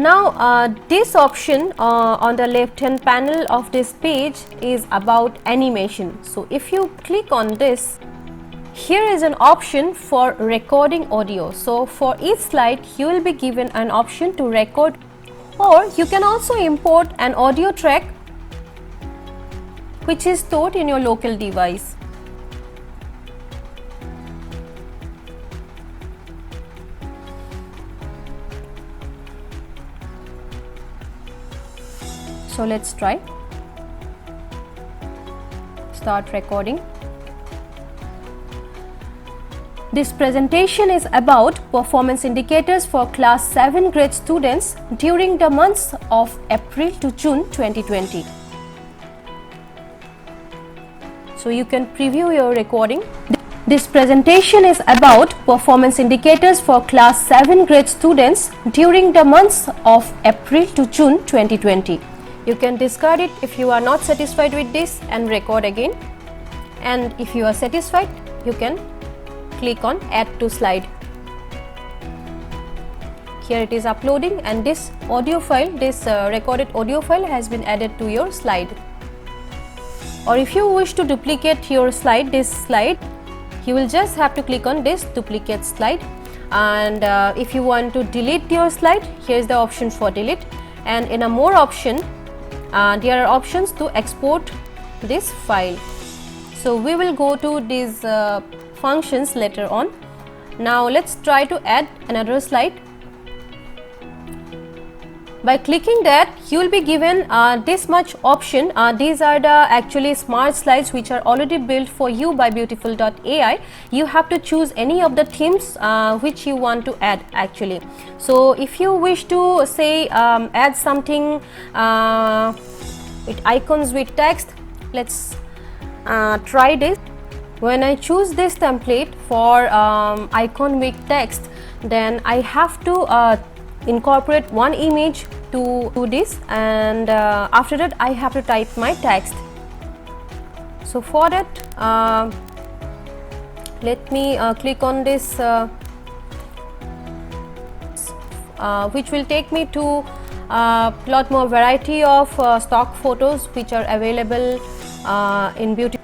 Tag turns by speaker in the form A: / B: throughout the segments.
A: Now this option on the left hand panel of this page is about animation. So if you click on this, here is an option for recording audio. So for each slide you will be given an option to record, or you can also import an audio track which is stored in your local device. So let's try. Start recording. This presentation is about performance indicators for class 7 grade students during the months of April to June 2020. So you can preview your recording. This presentation is about performance indicators for class 7 grade students during the months of April to June 2020. You can discard it if you are not satisfied with this and record again. And if you are satisfied, you can click on add to slide. Here it is uploading, and this audio file, this recorded audio file has been added to your slide. Or if you wish to duplicate your slide, this slide, you will just have to click on this duplicate slide. And if you want to delete your slide, here is the option for delete. And in a more option, there are options to export this file. So we will go to these functions later on. Now let's try to add another slide. By clicking that, you will be given this much option. These are the actually smart slides which are already built for you by Beautiful.ai. You have to choose any of the themes which you want to add actually. So if you wish to say add something with icons with text, let's try this. When I choose this template for icon with text, then I have to incorporate one image to this, and after that I have to type my text. So for that, let me click on this which will take me to lot more variety of stock photos which are available in Beauty.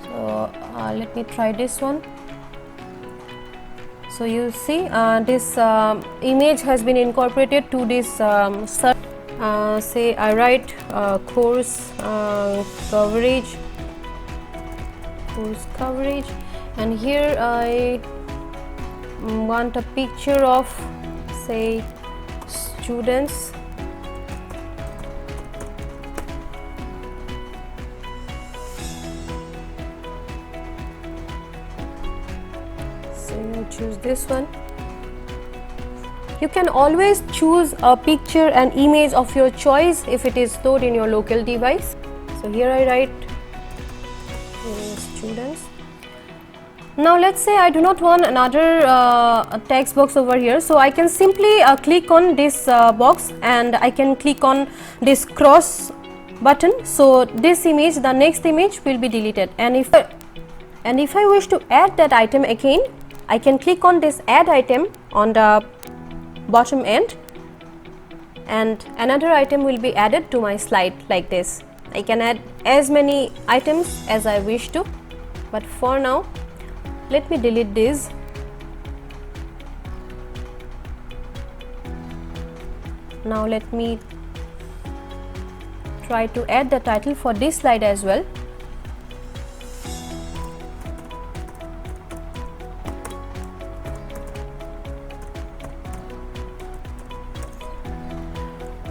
A: So let me try this one. So you see this image has been incorporated to this search. Say I write course coverage, and here I want a picture of say students. Choose this one. You can always choose a picture and image of your choice if it is stored in your local device. So here I write students. Now let's say I do not want another text box over here, so I can simply click on this box, and I can click on this cross button. So this image, the next image will be deleted, and if I wish to add that item again, I can click on this add item on the bottom end, and another item will be added to my slide like this. I can add as many items as I wish to, but for now let me delete this. Now let me try to add the title for this slide as well.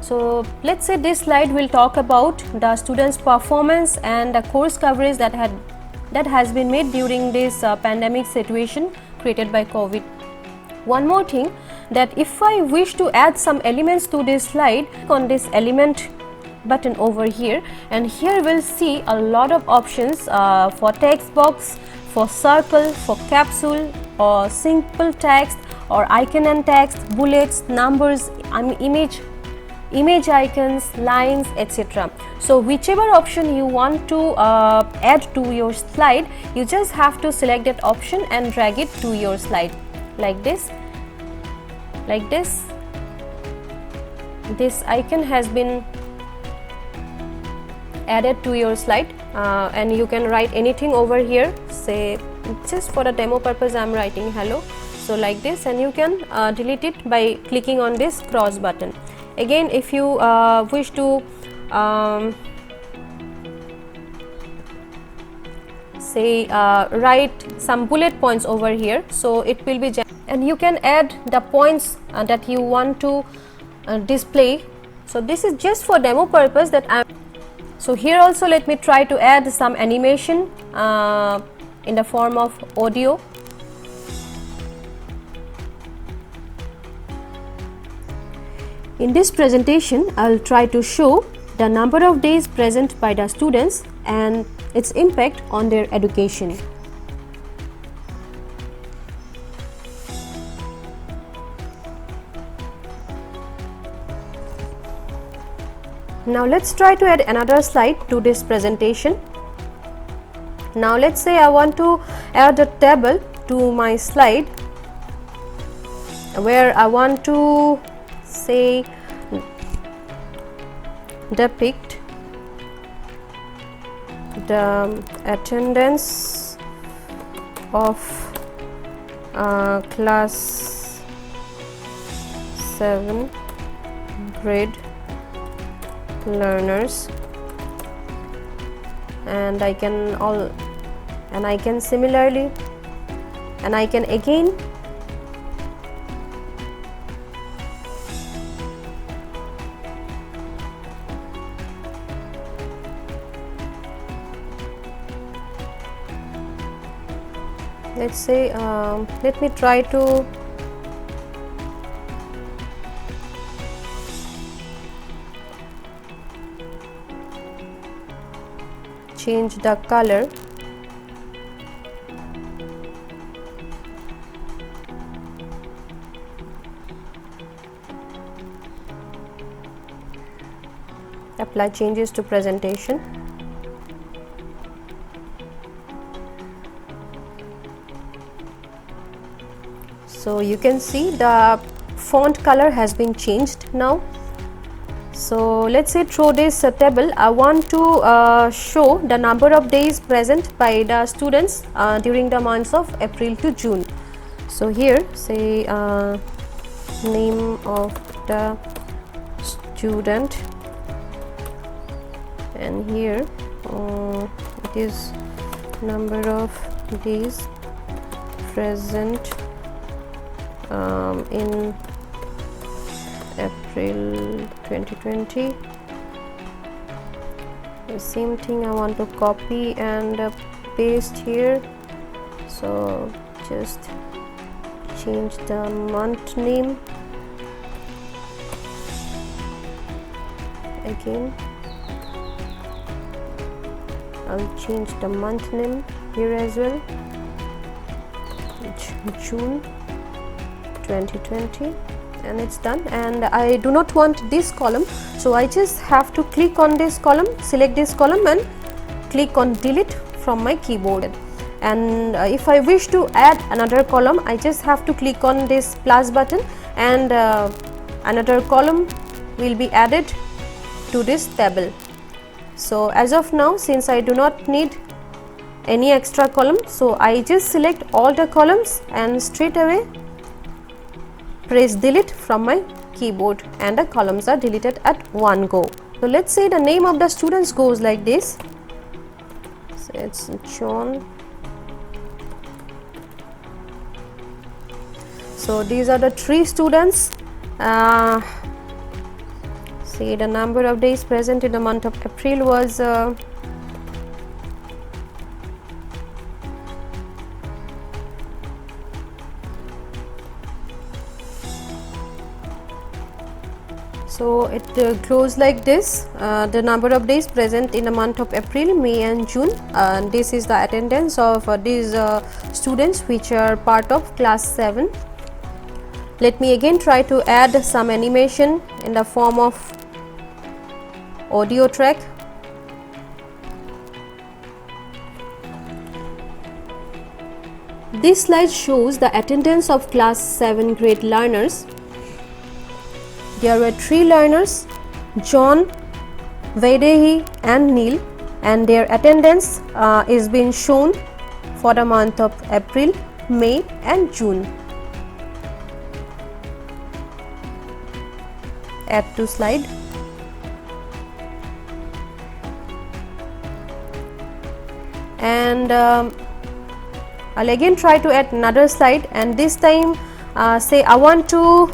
A: So let's say this slide will talk about the students' performance and the course coverage that has been made during this pandemic situation created by COVID. One more thing, that if I wish to add some elements to this slide, click on this element button over here, and here we'll see a lot of options for text box, for circle, for capsule, or simple text, or icon and text, bullets, numbers, image icons, lines, etc. So whichever option you want to add to your slide, you just have to select that option and drag it to your slide like this, this icon has been added to your slide, and you can write anything over here. Say, just for the demo purpose I am writing hello, so like this, and you can delete it by clicking on this cross button. Again, if you wish to say write some bullet points over here, so it will be, and you can add the points that you want to display. So this is just for demo purpose that I'm. So here also let me try to add some animation in the form of audio. In this presentation, I'll try to show the number of days present by the students and its impact on their education. Now let's try to add another slide to this presentation. Now let's say I want to add a table to my slide where I want to say depict the attendance of class 7 grade learners, and I can similarly, and I can again let's say let me try to change the color. Apply changes to presentation. So you can see the font color has been changed now. So let's say through this table I want to show the number of days present by the students during the months of April to June. So here say name of the student, and here it is number of days present in April 2020. The same thing I want to copy and paste here, so just change the month name again. I'll change the month name here as well, June 2020, and it's done. And I do not want this column, so I just have to click on this column, select this column and click on delete from my keyboard. And if I wish to add another column, I just have to click on this plus button, and another column will be added to this table. So as of now, since I do not need any extra column, so I just select all the columns and straight away press delete from my keyboard, and the columns are deleted at one go. So let's say the name of the students goes like this. So it's John. So these are the 3 students. Say the number of days present in the month of April was so it goes like this. The number of days present in the month of April, May and June. This is the attendance of these students which are part of class 7. Let me again try to add some animation in the form of audio track. This slide shows the attendance of class 7 grade learners there were 3 learners, John, Vaidehi and Neil, and their attendance is being shown for the month of April, May and June. Add to slide. And I'll again try to add another slide, and this time say I want to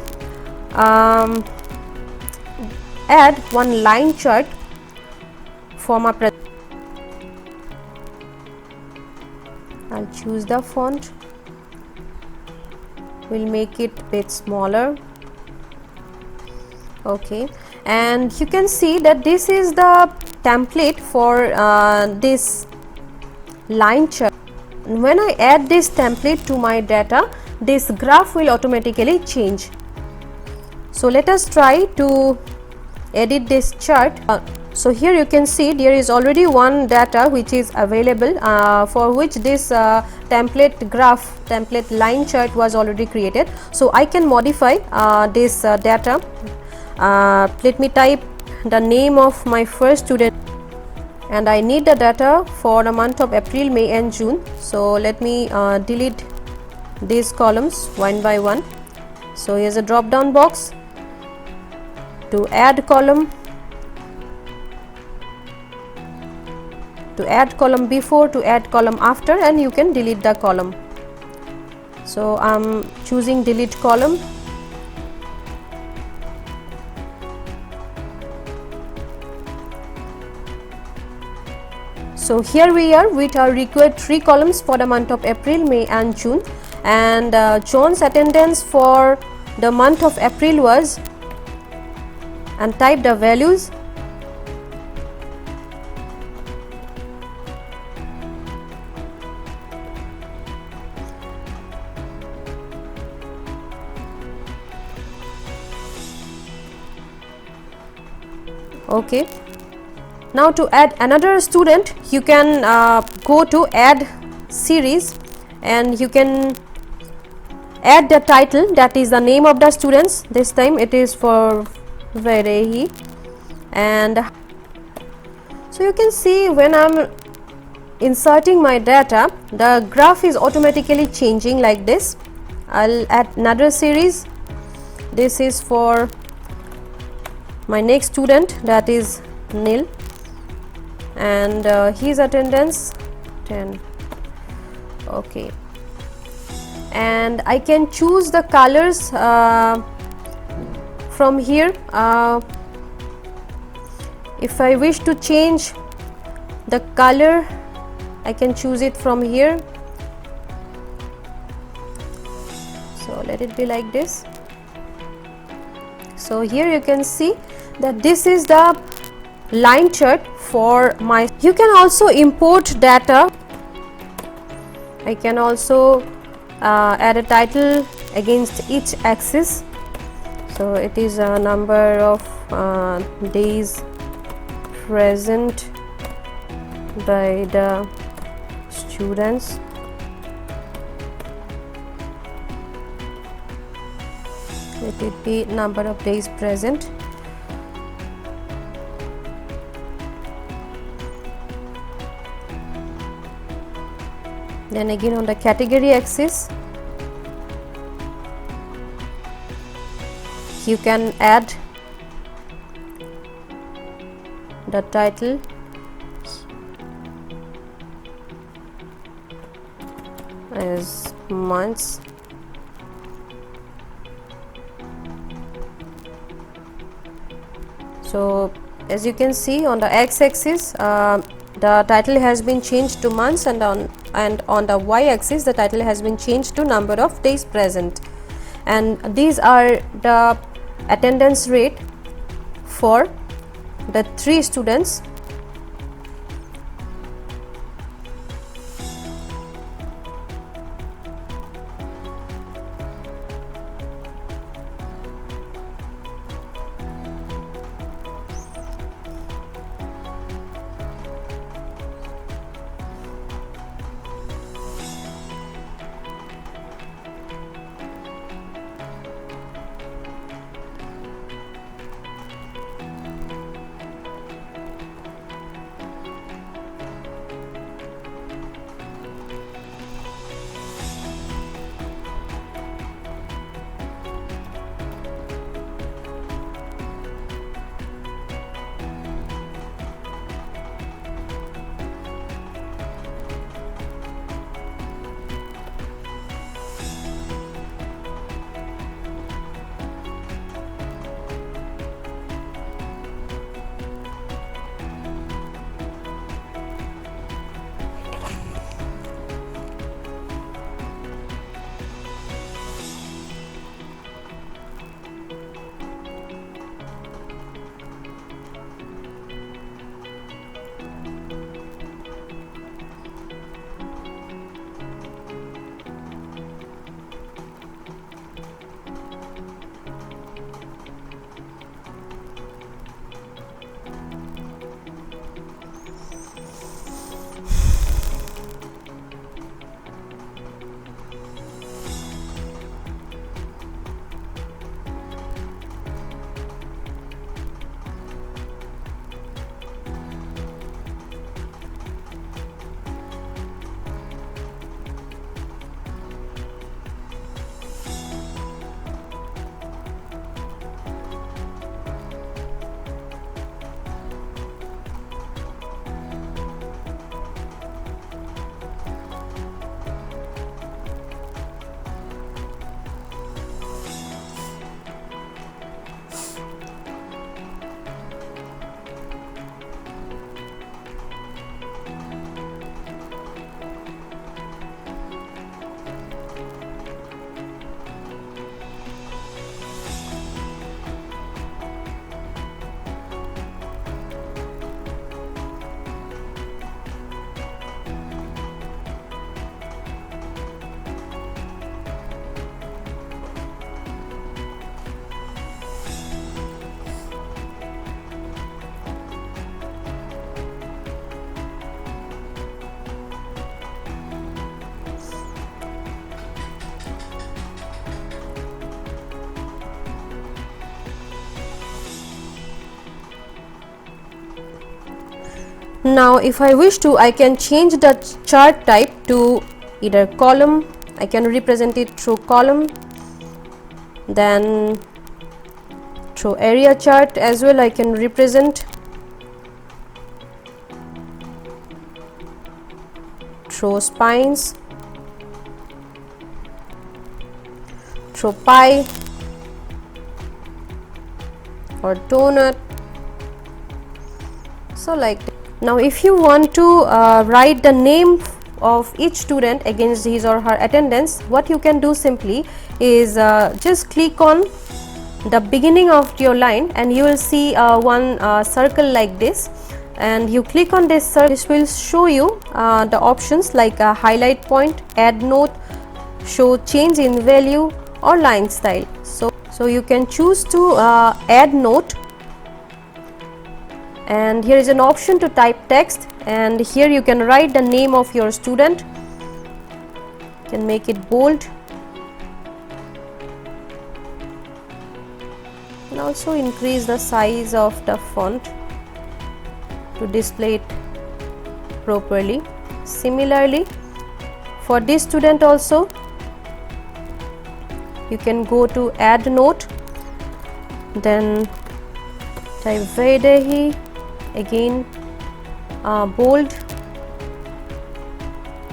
A: add one line chart for my presentation. I'll choose the font, we'll make it a bit smaller. Okay, and you can see that this is the template for this line chart. When I add this template to my data, this graph will automatically change. So let us try to edit this chart. So here you can see there is already one data which is available, for which this template line chart was already created. So I can modify this data. Let me type the name of my first student, and I need the data for the month of April, May and June. So let me delete these columns one by one. So here's a drop down box to add column, to add column before, to add column after, and you can delete the column. So I'm choosing delete column. So here we are with our required 3 columns for the month of April, May and June, and John's attendance for the month of April was, and type the values. Okay. Now to add another student, you can go to add series, and you can add the title, that is the name of the students. This time it is for Vaidehi, and so you can see when I'm inserting my data, the graph is automatically changing like this. I'll add another series. This is for my next student, that is Neil, and his attendance 10. Okay, and I can choose the colors from here. If I wish to change the color, I can choose it from here. So let it be like this. So here you can see that this is the line chart for my. You can also import data. I can also add a title against each axis. So it is a number of days present by the students. Let it be number of days present. Then again on the category axis, you can add the title as months. So as you can see on the x-axis, the title has been changed to months, and on the y-axis the title has been changed to number of days present. And these are the attendance rate for the 3 students. Now if I wish to, I can change the chart type to either column. I can represent it through column, then through area chart as well I can represent, through spines, through pie or donut. So like that. Now if you want to write the name of each student against his or her attendance, what you can do simply is just click on the beginning of your line and you will see one circle like this, and you click on this circle. This will show you the options like highlight point, add note, show change in value or line style. So you can choose to add note, and here is an option to type text, and here you can write the name of your student. You can make it bold and also increase the size of the font to display it properly. Similarly, for this student also you can go to add note, then type Vaidehi, again bold,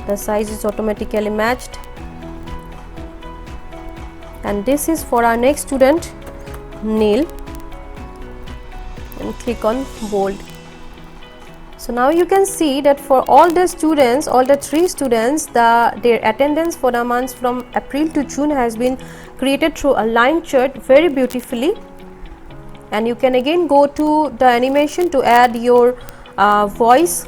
A: the size is automatically matched. And this is for our next student Neil, and click on bold. So now you can see that for all the students, all the 3 students, their attendance for the months from April to June has been created through a line chart very beautifully. And you can again go to the animation to add your voice.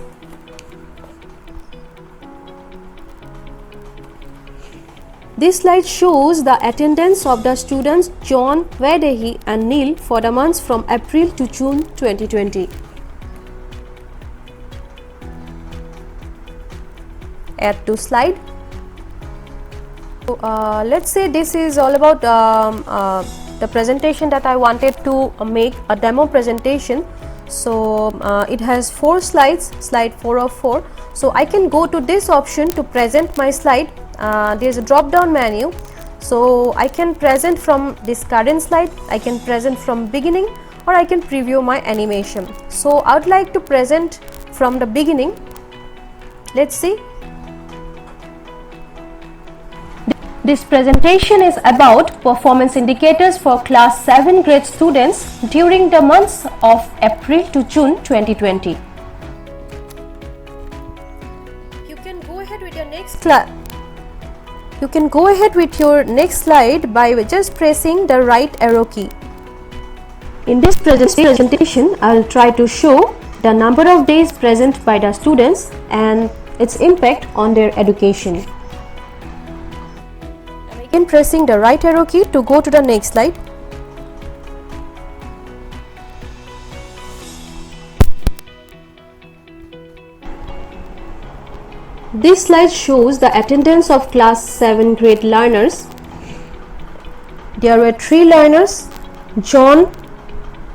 A: This slide shows the attendance of the students John, Vaidehi and Neil for the months from April to June 2020. Add to slide. So, let's say this is all about the presentation that I wanted to make, a demo presentation. So it has 4 slides, slide 4 of 4. So I can go to this option to present my slide. There is a drop down menu, so I can present from this current slide, I can present from beginning, or I can preview my animation. So I would like to present from the beginning. Let's see. This presentation is about performance indicators for class 7 grade students during the months of April to June 2020. You can go ahead with your next slide. You can go ahead with your next slide by just pressing the right arrow key. In this presentation, I'll try to show the number of days present by the students and its impact on their education. Again, pressing the right arrow key to go to the next slide. This slide shows the attendance of class 7 grade learners. There were 3 learners, John,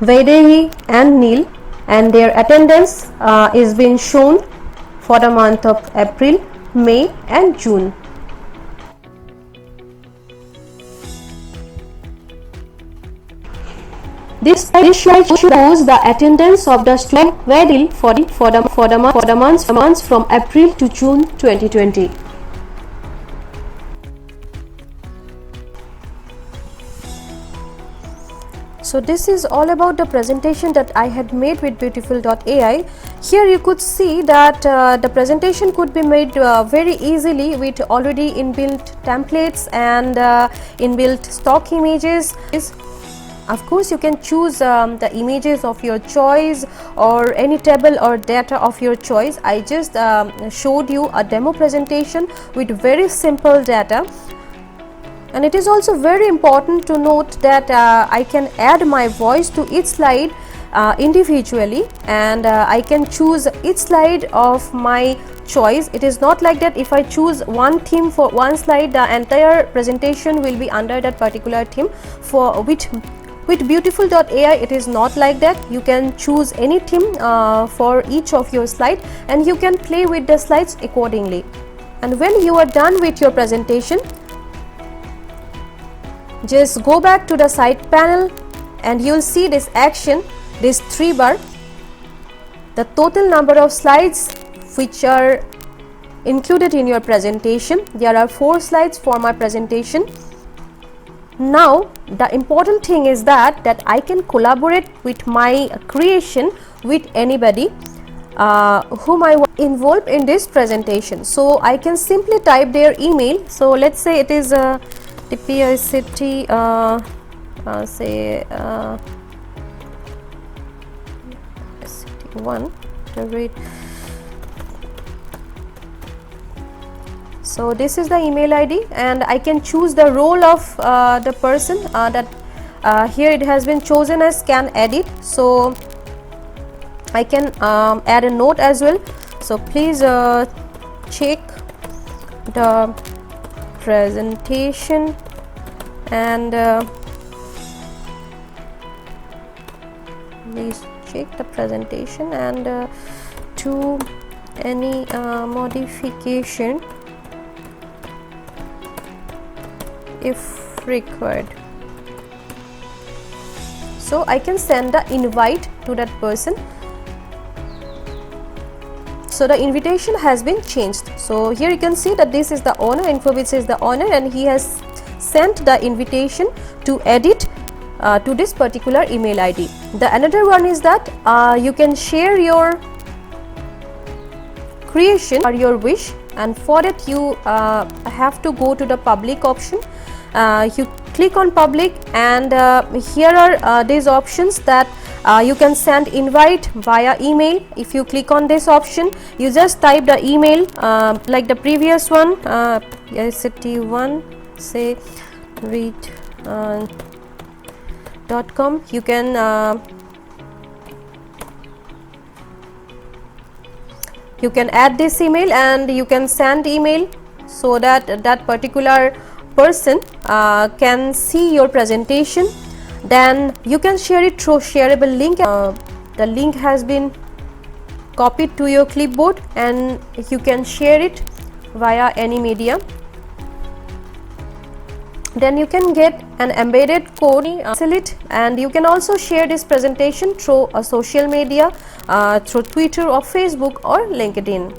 A: Vaidehi and Neil, and their attendance is being shown for the month of April, May and June. This slide shows the attendance of the student Vaidehi for the months from April to June 2020. So this is all about the presentation that I had made with Beautiful.ai. Here you could see that the presentation could be made very easily with already inbuilt templates and inbuilt stock images. Of course, you can choose the images of your choice or any table or data of your choice. I just showed you a demo presentation with very simple data. And it is also very important to note that I can add my voice to each slide individually, and I can choose each slide of my choice. It is not like that if I choose one theme for one slide, the entire presentation will be under that particular theme, for which With Beautiful.ai it is not like that. You can choose any theme for each of your slide, and you can play with the slides accordingly. And when you are done with your presentation, just go back to the side panel and you'll see this action, this 3 bar, the total number of slides which are included in your presentation. There are 4 slides for my presentation. Now the important thing is that I can collaborate with my creation with anybody whom I want involved in this presentation. So I can simply type their email. So let's say it is TPICT say one to read. So this is the email ID, and I can choose the role of the person that here it has been chosen as can edit. So I can add a note as well. So please check the presentation and please check the presentation and to any modification if required. So I can send the invite to that person. So the invitation has been changed. So here you can see that this is the owner, Infobits is the owner, and he has sent the invitation to edit to this particular email ID. The another one is that you can share your creation or your wish, and for that you have to go to the public option. You click on public, and here are these options that you can send invite via email. If you click on this option, you just type the email like the previous one, ICT1 say read.com. You can add this email and you can send email so that that particular person can see your presentation. Then you can share it through shareable link. The link has been copied to your clipboard and you can share it via any media. Then you can get an embedded code, sell it, and you can also share this presentation through a social media, through Twitter or Facebook or LinkedIn.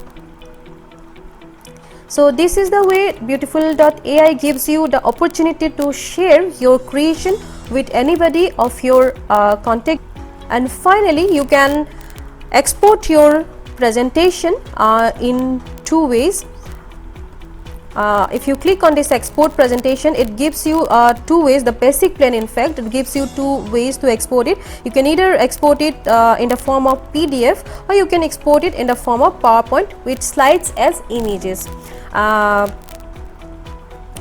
A: So this is the way Beautiful.ai gives you the opportunity to share your creation with anybody of your contact. And finally, you can export your presentation in 2 ways. If you click on this export presentation, it gives you 2 ways, the basic plan. In fact, it gives you 2 ways to export it. You can either export it in the form of PDF, or you can export it in the form of PowerPoint with slides as images.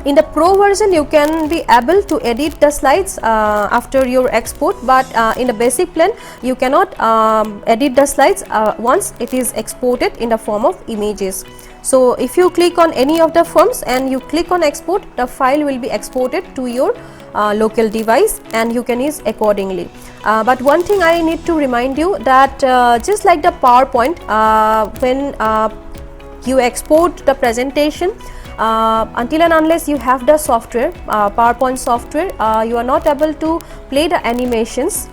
A: In the Pro version, you can be able to edit the slides after your export, but in the basic plan you cannot edit the slides once it is exported in the form of images. So if you click on any of the forms and you click on export, the file will be exported to your local device and you can use accordingly. But one thing I need to remind you that just like the PowerPoint, when you export the presentation, until and unless you have the software, PowerPoint software, you are not able to play the animations.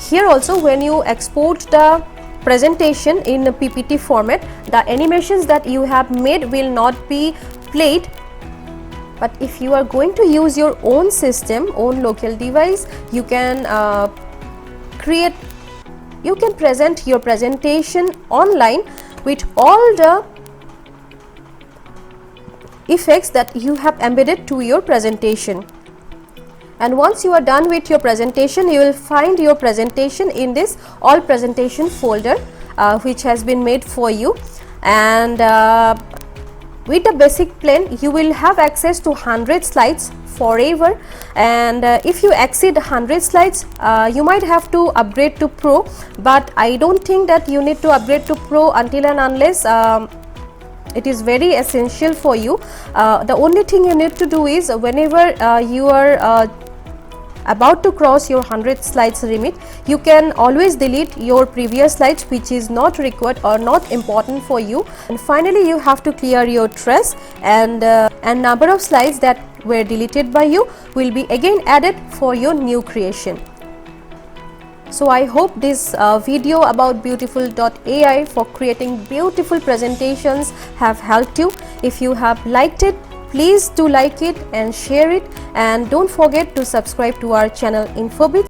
A: Here also, when you export the presentation in a PPT format, the animations that you have made will not be played. But if you are going to use your own system, own local device, you can present your presentation online with all the effects that you have embedded to your presentation. And once you are done with your presentation, you will find your presentation in this all presentation folder which has been made for you. And with the basic plan, you will have access to 100 slides forever. And if you exceed 100 slides, you might have to upgrade to Pro, but I don't think that you need to upgrade to Pro until and unless it is very essential for you. The only thing you need to do is whenever you are about to cross your 100 slides limit, you can always delete your previous slides which is not required or not important for you. And finally, you have to clear your trace, and number of slides that were deleted by you will be again added for your new creation. So I hope this video about Beautiful.ai for creating beautiful presentations have helped you. If you have liked it, please do like it and share it, and don't forget to subscribe to our channel InfoBit.